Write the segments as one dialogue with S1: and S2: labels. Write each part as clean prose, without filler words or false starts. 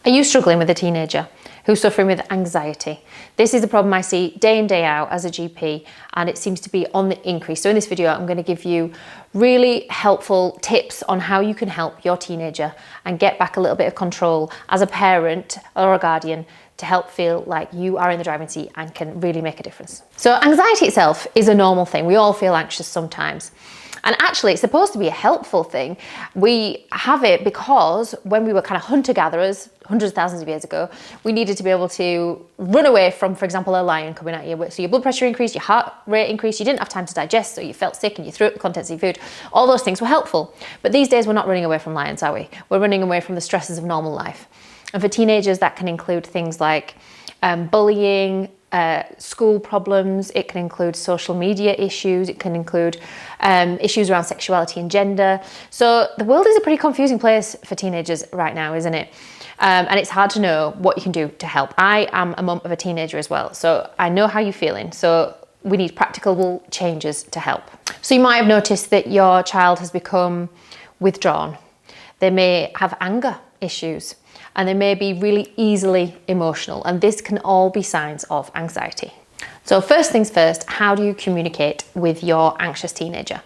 S1: Are you struggling with a teenager who's suffering with anxiety? This is a problem I see day in, day out as a GP, and it seems to be on the increase. So in this video, I'm going to give you really helpful tips on how you can help your teenager and get back a little bit of control as a parent or a guardian to help feel like you are in the driving seat and can really make a difference. So anxiety itself is a normal thing. We all feel anxious sometimes. And actually, it's supposed to be a helpful thing. We have it because when we were kind of hunter-gatherers, hundreds of thousands of years ago, we needed to be able to run away from, for example, a lion coming at you. So your blood pressure increased, your heart rate increased, you didn't have time to digest, so you felt sick and you threw up the contents of your food. All those things were helpful. But these days, we're not running away from lions, are we? We're running away from the stresses of normal life. And for teenagers, that can include things like bullying, school problems, it can include social media issues, it can include issues around sexuality and gender. So the world is a pretty confusing place for teenagers right now, isn't it? And it's hard to know what you can do to help. I am a mum of a teenager as well, so I know how you're feeling. So we need practical changes to help. So you might have noticed that your child has become withdrawn. They may have anger issues, and they may be really easily emotional, and this can all be signs of anxiety. So first things first, how do you communicate with your anxious teenager?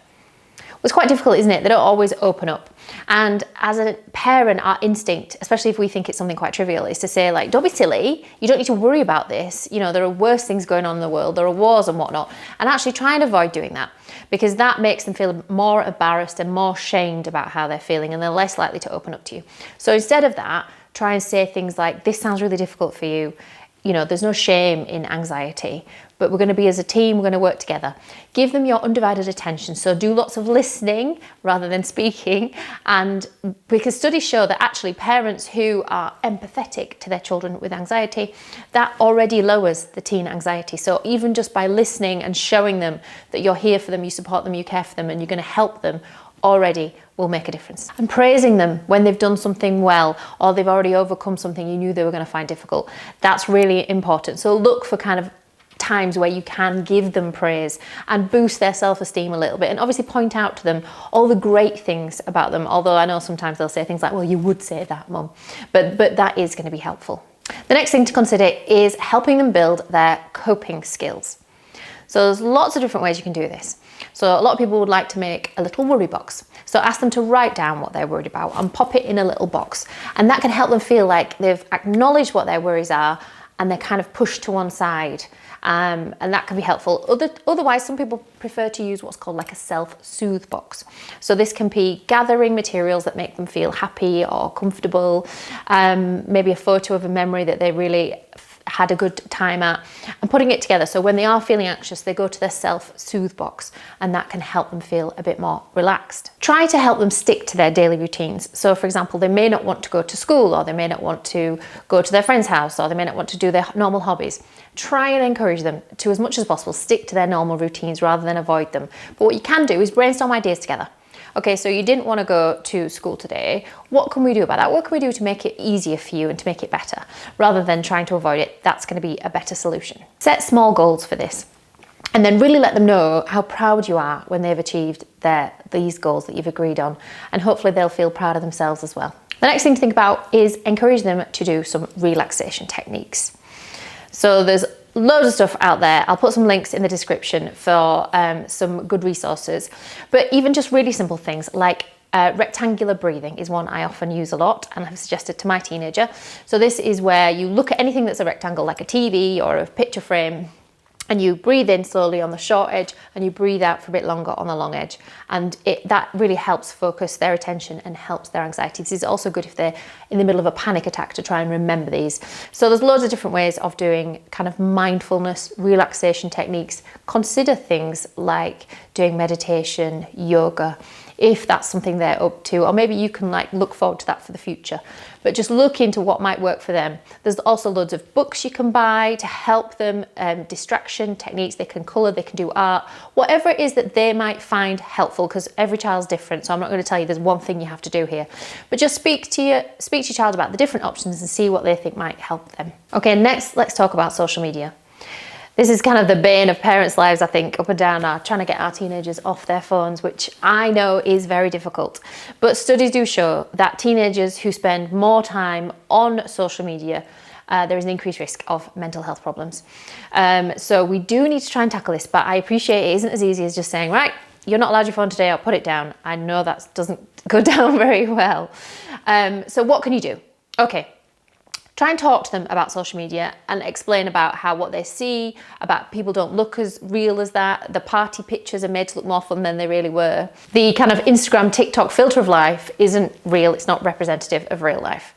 S1: Well, it's quite difficult, isn't it? They don't always open up. And as a parent, our instinct, especially if we think it's something quite trivial, is to say, like, don't be silly, you don't need to worry about this. You know, there are worse things going on in the world, there are wars and whatnot, and actually try and avoid doing that, because that makes them feel more embarrassed and more shamed about how they're feeling, and they're less likely to open up to you. So instead of that, try and say things like, this sounds really difficult for you. You know, there's no shame in anxiety, but we're going to be as a team, we're going to work together. Give them your undivided attention. So do lots of listening rather than speaking. And because studies show that actually parents who are empathetic to their children with anxiety, that already lowers the teen anxiety. So even just by listening and showing them that you're here for them, you support them, you care for them, and you're going to help them, already will make a difference. And praising them when they've done something well, or they've already overcome something you knew they were going to find difficult, that's really important. So look for kind of times where you can give them praise and boost their self-esteem a little bit, and obviously point out to them all the great things about them, although I know sometimes they'll say things like, well, you would say that, Mum, but that is going to be helpful. The next thing to consider is helping them build their coping skills. So there's lots of different ways you can do this. So a lot of people would like to make a little worry box. So ask them to write down what they're worried about and pop it in a little box. And that can help them feel like they've acknowledged what their worries are and they're kind of pushed to one side. And that can be helpful. Otherwise, some people prefer to use what's called like a self-soothe box. So this can be gathering materials that make them feel happy or comfortable, maybe a photo of a memory that they really had a good time at, and putting it together. So when they are feeling anxious, they go to their self-soothe box, and that can help them feel a bit more relaxed. Try to help them stick to their daily routines. So for example, they may not want to go to school, or they may not want to go to their friend's house, or they may not want to do their normal hobbies. Try and encourage them to, as much as possible, stick to their normal routines rather than avoid them. But what you can do is brainstorm ideas together. Okay, so you didn't want to go to school today. What can we do about that? What can we do to make it easier for you and to make it better? Rather than trying to avoid it, that's going to be a better solution. Set small goals for this, and then really let them know how proud you are when they've achieved these goals that you've agreed on, and hopefully they'll feel proud of themselves as well. The next thing to think about is encourage them to do some relaxation techniques. So there's loads of stuff out there. I'll put some links in the description for some good resources. But even just really simple things like rectangular breathing is one I often use a lot and have suggested to my teenager. So this is where you look at anything that's a rectangle, like a TV or a picture frame, and you breathe in slowly on the short edge and you breathe out for a bit longer on the long edge. And that really helps focus their attention and helps their anxiety. This is also good if they're in the middle of a panic attack, to try and remember these. So there's loads of different ways of doing kind of mindfulness, relaxation techniques. Consider things like doing meditation, yoga, if that's something they're up to, or maybe you can like look forward to that for the future. But just look into what might work for them. There's also loads of books you can buy to help them, distraction techniques. They can colour, they can do art, whatever it is that they might find helpful, because every child's different. So I'm not going to tell you there's one thing you have to do here, but just speak to your child about the different options and see what they think might help them. Okay, next let's talk about social media. This is kind of the bane of parents' lives, I think, up and down, are trying to get our teenagers off their phones, which I know is very difficult. But studies do show that teenagers who spend more time on social media, there is an increased risk of mental health problems. So we do need to try and tackle this, but I appreciate it isn't as easy as just saying, right, you're not allowed your phone today, I'll put it down. I know that doesn't go down very well. So what can you do? Okay. Try and talk to them about social media and explain about how what they see, about people don't look as real as that. The party pictures are made to look more fun than they really were. The kind of Instagram, TikTok filter of life isn't real. It's not representative of real life.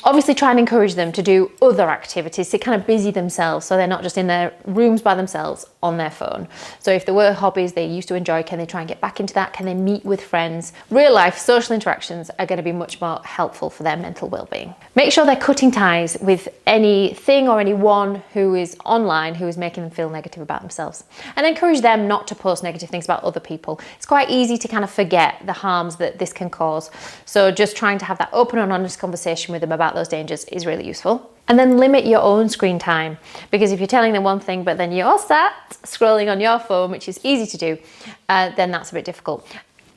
S1: Obviously try and encourage them to do other activities to kind of busy themselves so they're not just in their rooms by themselves on their phone. So if there were hobbies they used to enjoy, can they try and get back into that? Can they meet with friends? Real life social interactions are going to be much more helpful for their mental well-being. Make sure they're cutting ties with anything or anyone who is online who is making them feel negative about themselves, and encourage them not to post negative things about other people. It's quite easy to kind of forget the harms that this can cause. So just trying to have that open and honest conversation with them about those dangers is really useful. And then limit your own screen time, because if you're telling them one thing but then you're sat scrolling on your phone, which is easy to do, then that's a bit difficult.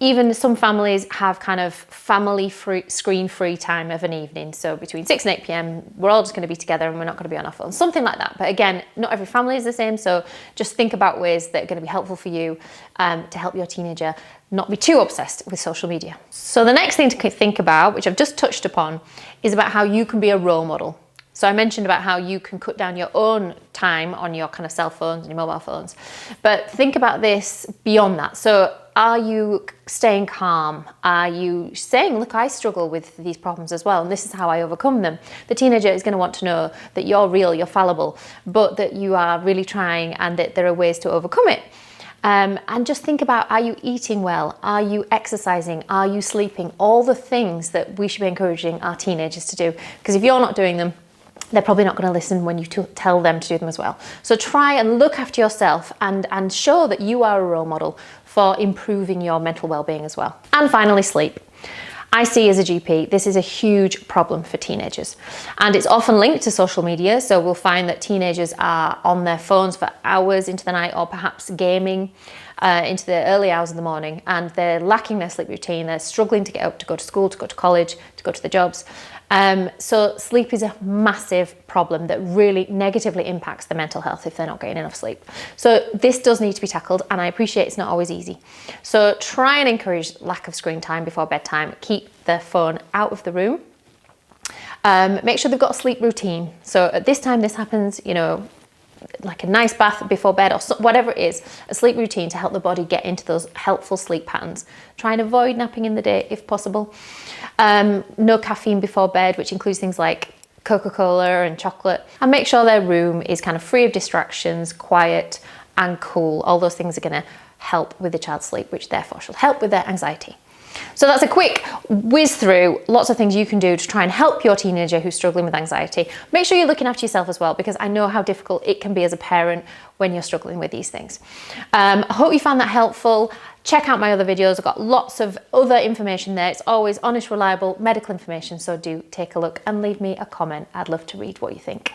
S1: Even some families have kind of family screen free time of an evening. So between 6 and 8 p.m, we're all just going to be together and we're not going to be on our phones, something like that. But again, not every family is the same. So just think about ways that are going to be helpful for you to help your teenager not be too obsessed with social media. So the next thing to think about, which I've just touched upon, is about how you can be a role model. So I mentioned about how you can cut down your own time on your kind of cell phones and your mobile phones, but think about this beyond that. So are you staying calm? Are you saying, look, I struggle with these problems as well, and this is how I overcome them? The teenager is going to want to know that you're real, you're fallible, but that you are really trying and that there are ways to overcome it. And just think about, are you eating well? Are you exercising? Are you sleeping? All the things that we should be encouraging our teenagers to do. Because if you're not doing them, they're probably not going to listen when you tell them to do them as well. So try and look after yourself and show that you are a role model for improving your mental well-being as well. And finally, sleep. I see as a GP, this is a huge problem for teenagers, and it's often linked to social media. So we'll find that teenagers are on their phones for hours into the night, or perhaps gaming into the early hours of the morning, and they're lacking their sleep routine. They're struggling to get up, to go to school, to go to college, to go to the jobs. So sleep is a massive problem that really negatively impacts the mental health if they're not getting enough sleep. So this does need to be tackled, and I appreciate it's not always easy. So try and encourage lack of screen time before bedtime. Keep the phone out of the room. Make sure they've got a sleep routine. So at this time this happens, you know, like a nice bath before bed, or whatever it is, a sleep routine to help the body get into those helpful sleep patterns. Try and avoid napping in the day if possible. No caffeine before bed, which includes things like Coca-Cola and chocolate. And make sure their room is kind of free of distractions, quiet and cool. All those things are going to help with the child's sleep, which therefore should help with their anxiety. So that's a quick whiz through lots of things you can do to try and help your teenager who's struggling with anxiety. Make sure you're looking after yourself as well, because I know how difficult it can be as a parent when you're struggling with these things. I hope you found that helpful. Check out my other videos. I've got lots of other information there. It's always honest, reliable medical information. So do take a look and leave me a comment. I'd love to read what you think.